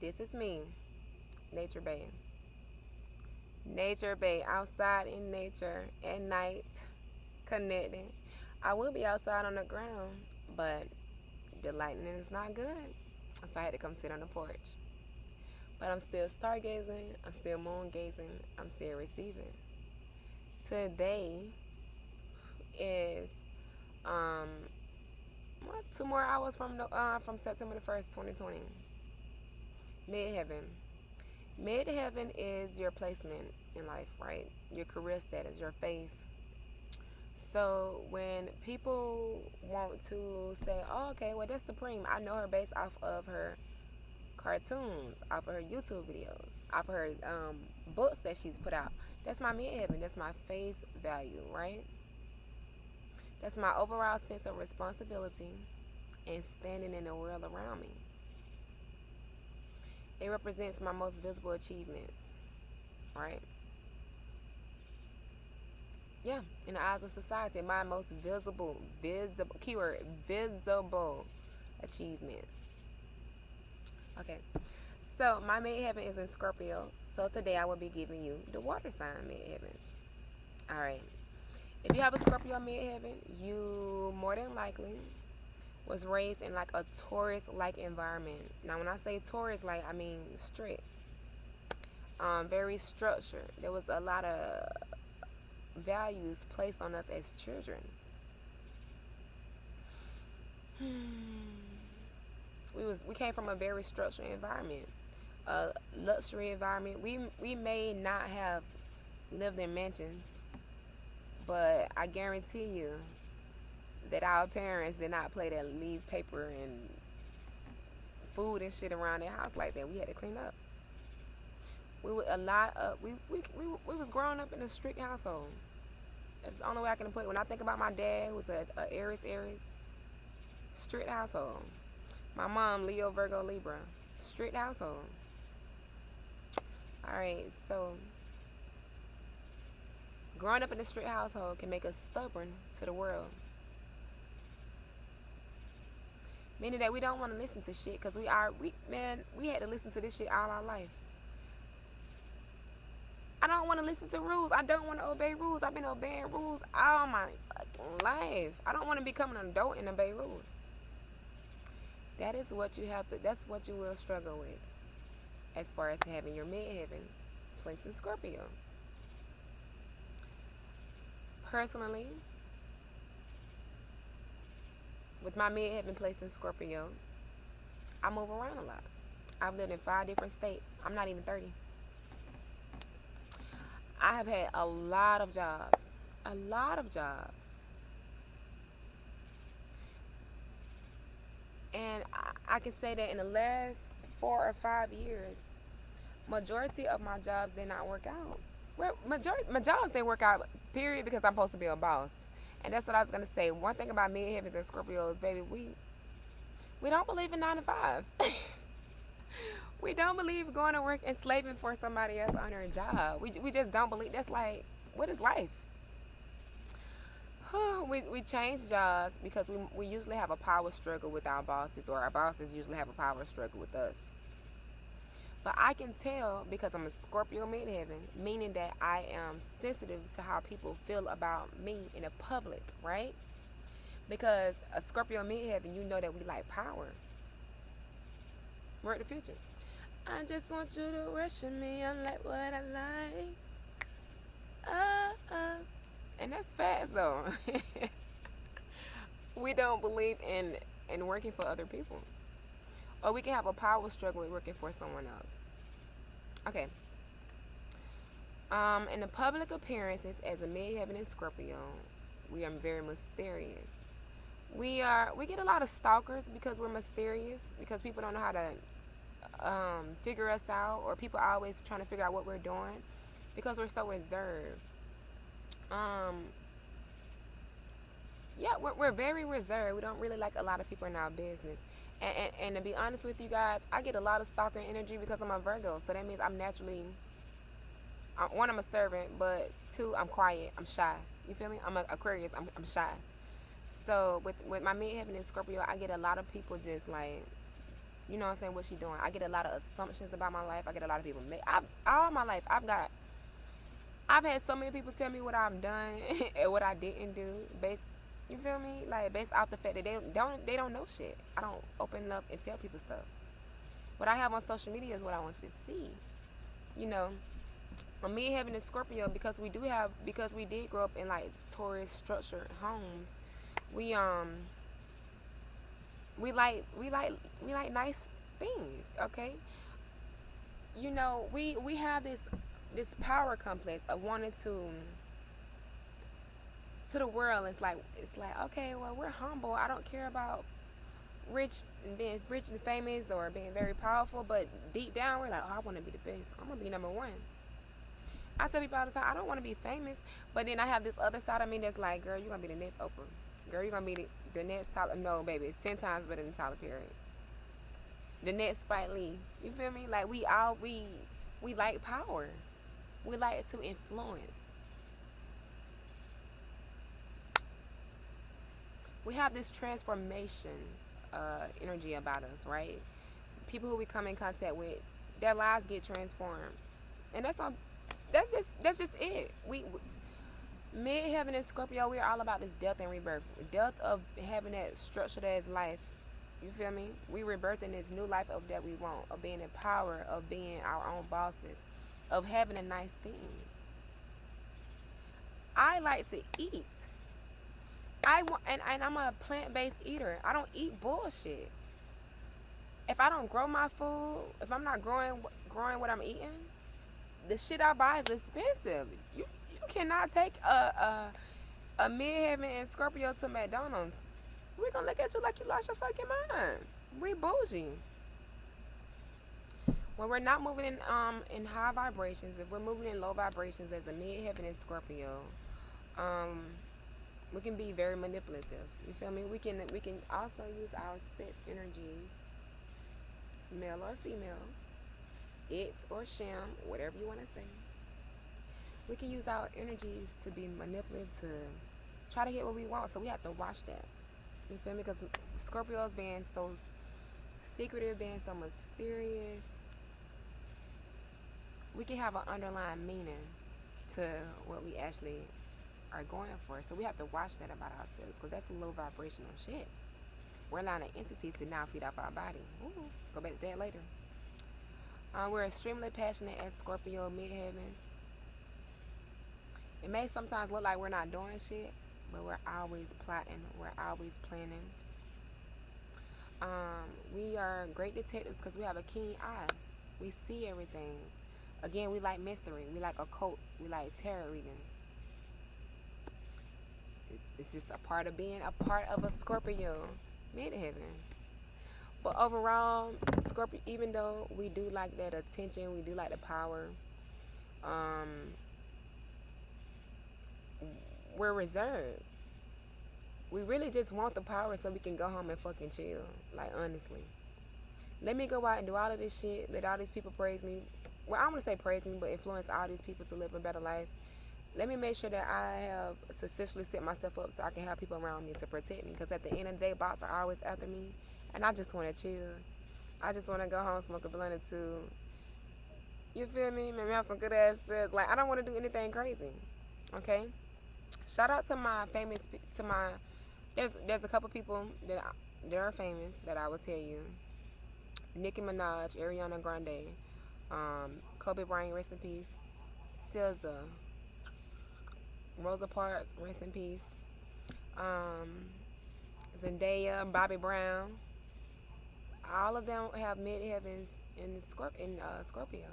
This is me, Nature Bay. Nature Bay, outside in nature at night, connecting. I will be outside on the ground, but the lightning is not good, so I had to come sit on the porch. But I'm still stargazing, I'm still moon gazing, I'm still receiving. Today is 2 more hours from September the 1st, 2020. Midheaven. Midheaven is your placement in life, right? Your career status, your face. So when people want to say, oh, okay, well, that's Supreme. I know her based off of her cartoons, off of her YouTube videos, off of her books that she's put out. That's my midheaven. That's my face value, right? That's my overall sense of responsibility and standing in the world around me. It represents my most visible achievements, right? Yeah, in the eyes of society, my most visible achievements. Okay, so my midheaven is in Scorpio, so today I will be giving you the water sign midheaven. All right, if you have a Scorpio midheaven, you more than likely was raised in like a Taurus-like environment. Now, when I say Taurus-like, I mean strict, very structured. There was a lot of values placed on us as children. We came from a very structured environment, a luxury environment. We may not have lived in mansions, but I guarantee you that our parents did not play that leave paper and food and shit around their house like that. We had to clean up. We was growing up in a strict household. That's the only way I can put it. When I think about my dad, who was a Aries, strict household. My mom, Leo, Virgo, Libra, strict household. All right, so growing up in a strict household can make us stubborn to the world. Meaning that we don't want to listen to shit because we had to listen to this shit all our life. I don't want to listen to rules. I don't want to obey rules. I've been obeying rules all my fucking life. I don't want to become an adult and obey rules. That is what you have to, that's what you will struggle with as far as having your midheaven placed in Scorpio. Personally, with my midheaven placed in Scorpio, I move around a lot. I've lived in 5 different states. I'm not even 30. I have had a lot of jobs. A lot of jobs. And I can say that in the last 4 or 5 years, majority of my jobs did not work out. Well, my jobs didn't work out, period, because I'm supposed to be a boss. And that's what I was going to say. One thing about midheavens and Scorpios, baby, we don't believe in 9 to 5s. We don't believe going to work and slaving for somebody else on their job. We just don't believe. That's like, what is life? We change jobs because we usually have a power struggle with our bosses, or our bosses usually have a power struggle with us. But I can tell because I'm a Scorpio midheaven, meaning that I am sensitive to how people feel about me in the public, right? Because a Scorpio midheaven, you know that we like power. We're at the future. I just want you to worship me. I'm like what I like. And that's fast though. We don't believe in working for other people. Or we can have a power struggle with working for someone else. Okay. In the public appearances as a midheaven and Scorpio, we are very mysterious. We get a lot of stalkers because we're mysterious, because people don't know how to figure us out, or people are always trying to figure out what we're doing because we're so reserved. Yeah, we're very reserved. We don't really like a lot of people in our business. And to be honest with you guys, I get a lot of stalker energy because I'm a Virgo. So that means I'm naturally, one, I'm a servant, but 2, I'm quiet, I'm shy. You feel me? I'm an Aquarius, I'm shy. So with my midheaven in Scorpio, I get a lot of people just like You know what I'm saying? What she doing? I get a lot of assumptions about my life. I get a lot of people all my life. I've had so many people tell me what I've done and what I didn't do based. You feel me? Like based off the fact that they don't know shit. I don't open up and tell people stuff. What I have on social media is what I want you to see. You know, Midheaven and Scorpio, because we did grow up in like Taurus structured homes. We like nice things, okay? You know, we have this power complex of wanting to the world. It's like okay, well, we're humble. I don't care about being rich and famous or being very powerful, but deep down we're like, oh, I want to be the best. I'm gonna be number one. I tell people all the time, I don't want to be famous, but then I have this other side of me that's like, girl, you're gonna be the next Oprah. Girl, you're gonna be the next Tyler. No, baby, 10 times better than Tyler Perry. The next Spike Lee. You feel me? Like we like power. We like to influence. We have this transformation energy about us, right? People who we come in contact with, their lives get transformed, and that's just it. We Midheaven and Scorpio, we're all about this death and rebirth. Death of having that structured as life. You feel me? We rebirthing this new life of that we want, of being in power, of being our own bosses, of having the nice things. I like to eat. And I'm a plant-based eater. I don't eat bullshit. If I don't grow my food, if I'm not growing what I'm eating, the shit I buy is expensive. You cannot take a Midheaven and Scorpio to McDonald's. We're gonna look at you like you lost your fucking mind. We bougie. When we're not moving in high vibrations, if we're moving in low vibrations as a Midheaven and Scorpio, we can be very manipulative. You feel me? We can also use our sex energies, male or female, it or sham, whatever you want to say. We can use our energies to be manipulative, to try to get what we want. So we have to watch that. You feel me? Because Scorpios being so secretive, being so mysterious, we can have an underlying meaning to what we actually are going for. So we have to watch that about ourselves, because that's some low vibrational shit. We're allowing an entity to now feed off our body. Ooh, go back to that later. We're extremely passionate as Scorpio Midheavens. It may sometimes look like we're not doing shit, but we're always plotting. We're always planning. We are great detectives because we have a keen eye. We see everything. Again, we like mystery. We like occult. We like tarot readings. It's just a part of being a part of a Scorpio Midheaven. But overall, Scorpio, even though we do like that attention, we do like the power, we're reserved. We really just want the power so we can go home and fucking chill. Like, honestly. Let me go out and do all of this shit. Let all these people praise me. Well, I don't want to say praise me, but influence all these people to live a better life. Let me make sure that I have successfully set myself up so I can have people around me to protect me. Because at the end of the day, bots are always after me. And I just want to chill. I just want to go home, smoke a blunt or two. You feel me? Maybe have some good ass sex. Like, I don't want to do anything crazy. Okay? Shout out to my famous, there's a couple people that are famous that I will tell you. Nicki Minaj, Ariana Grande, Kobe Bryant, rest in peace. SZA, Rosa Parks, rest in peace. Zendaya, Bobby Brown. All of them have midheavens in Scorpio.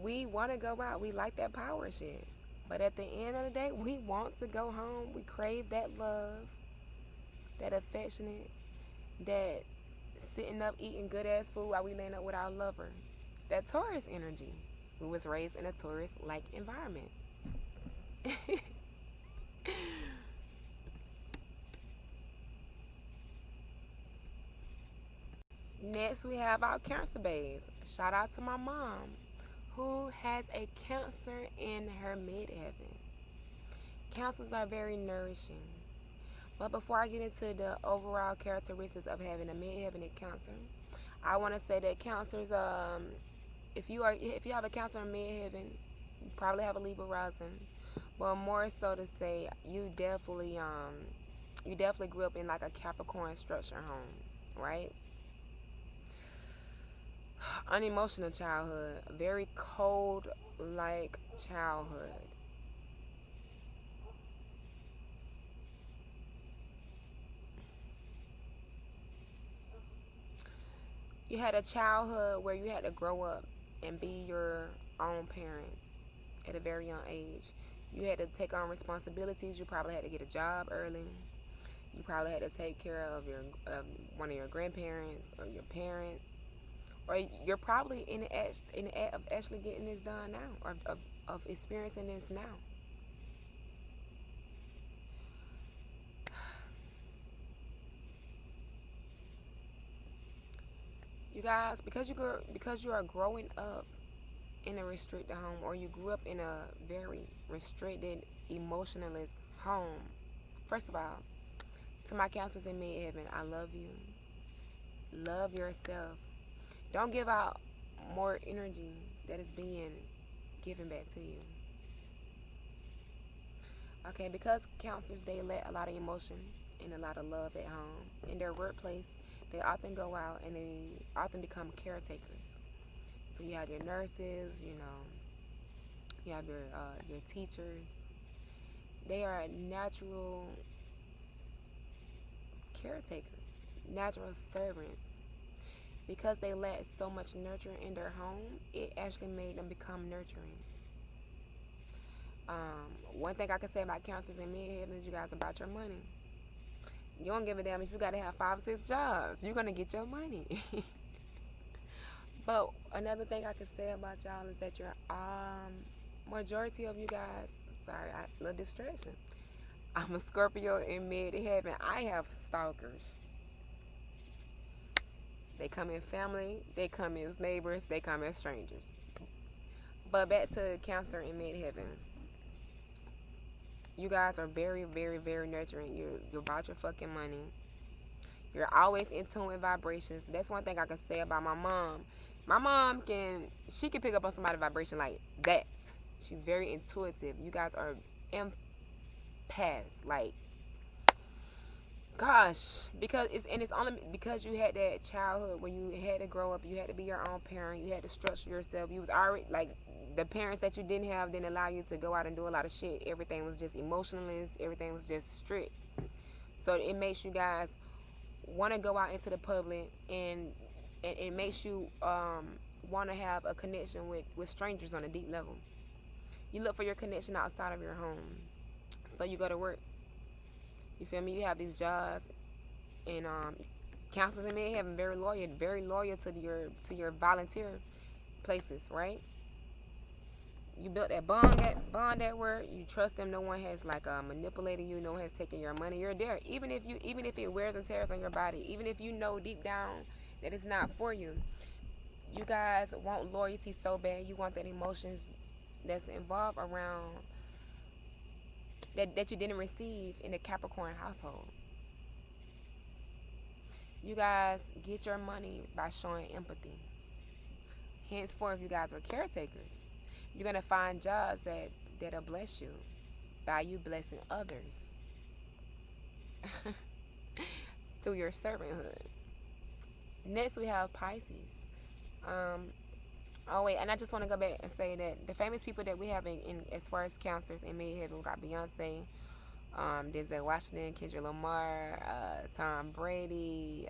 We want to go out. We like that power shit. But at the end of the day, we want to go home. We crave that love, that affectionate, that sitting up eating good ass food while we laying up with our lover. That Taurus energy. We was raised in a Taurus-like environment. Next, we have our Cancer babes. Shout out to my mom, who has a Cancer in her midheaven. Cancers are very nourishing. But before I get into the overall characteristics of having a midheaven in Cancer, I want to say that Cancers, if you have a Cancer in midheaven, you probably have a Libra rising. But more so to say, you definitely grew up in like a Capricorn structure home, right? Unemotional childhood, very cold like childhood. You had a childhood where you had to grow up and be your own parent at a very young age. You had to take on responsibilities. You probably had to get a job early. You probably had to take care of one of your grandparents or your parents, or you're probably in the act of actually getting this done now, or of experiencing this now. You guys, because you are growing up in a restricted home, or you grew up in a very restricted, emotionalist home. First of all, to my Cancers in midheaven, I love you. Love yourself. Don't give out more energy that is being given back to you. Okay, because Cancers, they let a lot of emotion and a lot of love at home. In their workplace, they often go out and they often become caretakers. So you have your nurses, you have your teachers. They are natural caretakers, natural servants. Because they let so much nurture in their home, it actually made them become nurturing. One thing I can say about Cancers in midheaven is you guys about your money. You don't give a damn if you got to have 5 or 6 jobs. You're going to get your money. But another thing I can say about y'all is that your majority of you guys, sorry, a little distraction. I'm a Scorpio in midheaven. I have stalkers. They come in family, they come as neighbors, they come as strangers. But back to Cancer in midheaven. You guys are very, very, very nurturing. You're about your fucking money. You're always in tune with vibrations. That's one thing I can say about my mom. My mom can pick up on somebody's vibration like that. She's very intuitive. You guys are empaths. Like, gosh, it's only because you had that childhood when you had to grow up. You had to be your own parent. You had to structure yourself. You was already like, the parents that you didn't have didn't allow you to go out and do a lot of shit. Everything was just emotionless. Everything was just strict. So it makes you guys want to go out into the public, and it makes you want to have a connection with strangers on a deep level. You look for your connection outside of your home. So you go to work. You feel me? You have these jobs, and Cancers in midheaven very loyal to your volunteer places, right? You built that bond at work. You trust them. No one has like manipulated you. No one has taken your money. You're there, even if it wears and tears on your body. Even if you know deep down that it's not for you. You guys want loyalty so bad. You want that emotions that's involved around that you didn't receive in the Capricorn household. You guys get your money by showing empathy. Henceforth, you guys are caretakers. You're going to find jobs that'll bless you by you blessing others through your servanthood. Next, we have Pisces. Oh wait, and I just want to go back and say that the famous people that we have in as far as Cancers in midheaven, we got Beyonce, Denzel Washington, Kendrick Lamar, Tom Brady,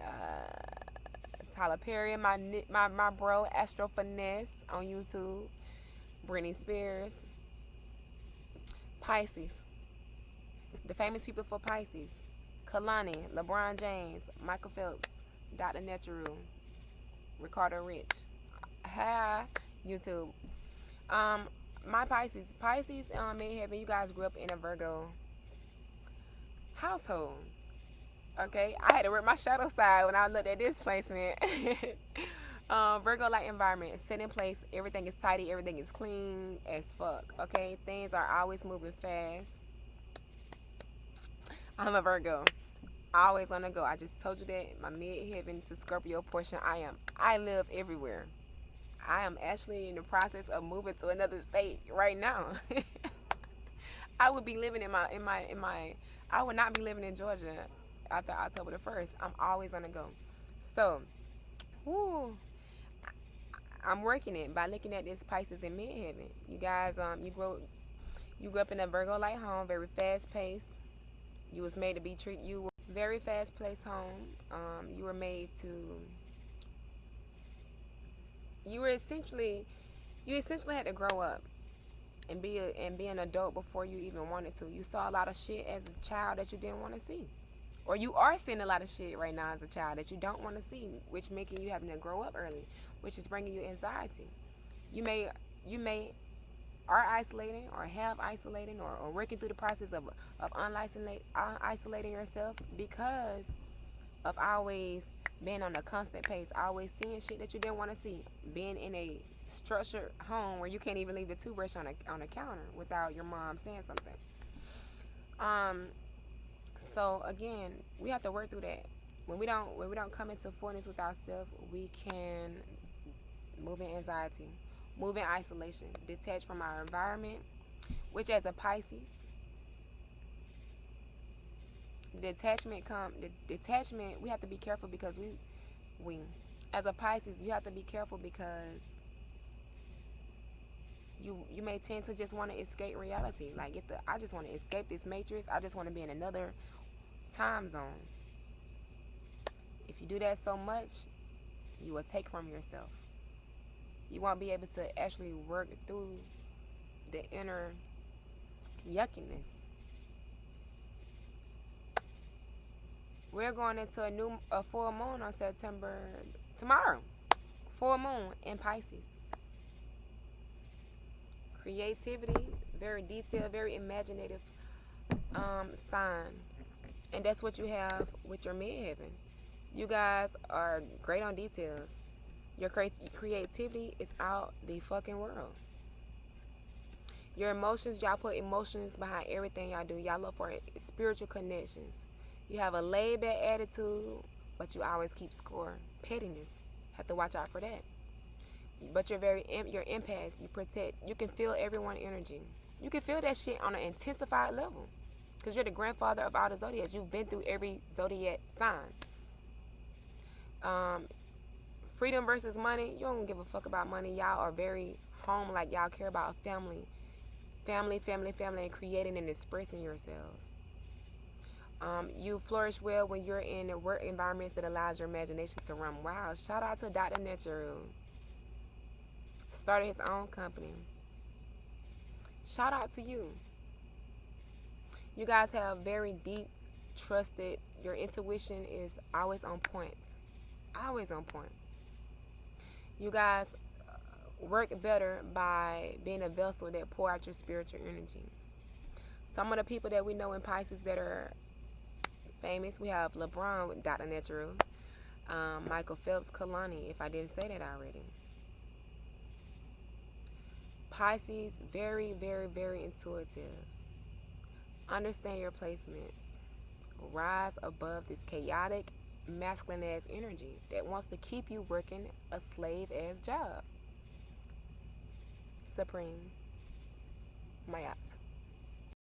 Tyler Perry, my bro Astro Finesse on YouTube, Britney Spears. Pisces. The famous people for Pisces: Kalani, LeBron James, Michael Phelps, Dr. Neteru, Ricardo Rich. Hi, YouTube. My Pisces midheaven, you guys grew up in a Virgo household. Okay, I had to work my shadow side when I looked at this placement. Virgo-like environment, set in place. Everything is tidy. Everything is clean as fuck. Okay, things are always moving fast. I'm a Virgo. Always on the go. I just told you that. My midheaven to Scorpio portion. I live everywhere. I am actually in the process of moving to another state right now. I would be living in my I would not be living in Georgia after October the 1st. I'm always on the go. So, whoo, I'm working it by looking at this Pisces in midheaven. You guys, you grew up in a Virgo light home, very fast paced. You was made to be treated. You were very fast paced home. You were made to. You essentially had to grow up and be an adult before you even wanted to. You saw a lot of shit as a child that you didn't want to see, or you are seeing a lot of shit right now as a child that you don't want to see, which making you having to grow up early, which is bringing you anxiety. You may are isolating or have isolating or working through the process of isolating yourself because of always being on a constant pace, always seeing shit that you didn't want to see, being in a structured home where you can't even leave the toothbrush on a counter without your mom saying something. So again, we have to work through that. When we don't come into fullness with ourselves, we can move in anxiety, move in isolation, detach from our environment, which as a Pisces, detachment, we have to be careful because we as a Pisces, you have to be careful because you may tend to just want to escape reality. Like, I just want to escape this matrix. I just want to be in another time zone. If you do that so much, you will take from yourself. You won't be able to actually work through the inner yuckiness. We're going into a full moon on September, tomorrow. Full moon in Pisces. Creativity, very detailed, very imaginative sign. And that's what you have with your midheaven. You guys are great on details. Your creativity is out the fucking world. Your emotions, y'all put emotions behind everything y'all do. Y'all look for spiritual connections. You have a laid-back attitude, but you always keep score. Pettiness. Have to watch out for that. But you're empaths. You protect. You can feel everyone's energy. You can feel that shit on an intensified level. Because you're the grandfather of all the zodiacs. You've been through every zodiac sign. Freedom versus money. You don't give a fuck about money. Y'all are very home, like y'all care about family, and creating and expressing yourselves. You flourish well when you're in work environments that allows your imagination to run wild. Shout out to Dr. Natural. Started his own company. Shout out to you. You guys have very deep, trusted. Your intuition is always on point. Always on point. You guys work better by being a vessel that pour out your spiritual energy. Some of the people that we know in Pisces that are famous, we have LeBron with Dr. Natural, Michael Phelps, Kalani, if I didn't say that already. Pisces, very, very, very intuitive. Understand your placements. Rise above this chaotic, masculine ass energy that wants to keep you working a slave ass job. Supreme. My yacht.